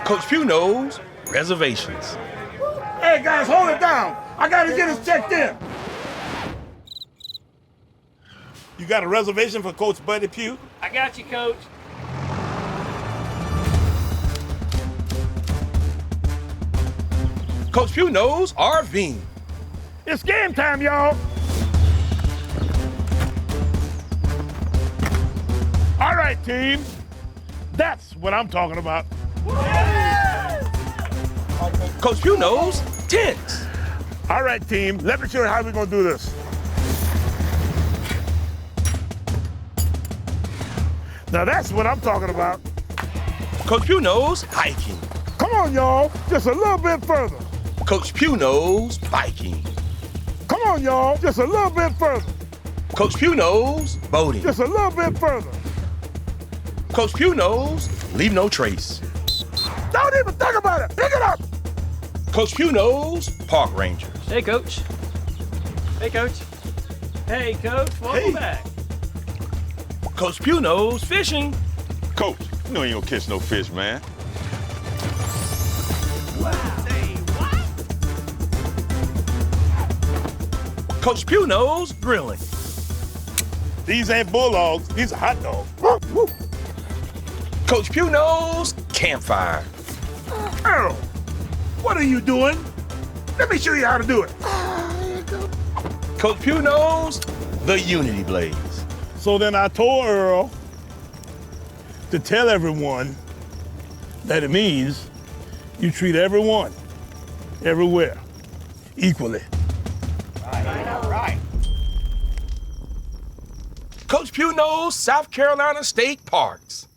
Coach Pough knows reservations. Hey guys, hold it down. I gotta get us checked in. You got a reservation for Coach Buddy Pough? I got you, Coach. Coach Pough knows RVing. It's game time, y'all. All right, team. That's what I'm talking about. Coach Pough knows tents. All right, team. Let me show you how we're gonna do this. Now that's what I'm talking about. Coach Pough knows hiking. Come on, y'all. Just a little bit further. Coach Pough knows biking. Come on, y'all. Just a little bit further. Coach Pough knows boating. Just a little bit further. Coach Pough knows leave no trace. Don't even think about it. Pick it up. Coach Pough knows park rangers. Hey, Coach. Hey, Coach. Hey, Coach. Welcome back. Coach Pough knows fishing. Coach, you know you ain't gonna catch no fish, man. Coach Pough knows grilling. These ain't bulldogs. These are hot dogs. Coach Pough knows campfire. Earl, what are you doing? Let me show you how to do it. Coach Pough knows the Unity Blaze. So then I told Earl to tell everyone that it means you treat everyone, everywhere, equally. Coach Pough knows South Carolina state parks.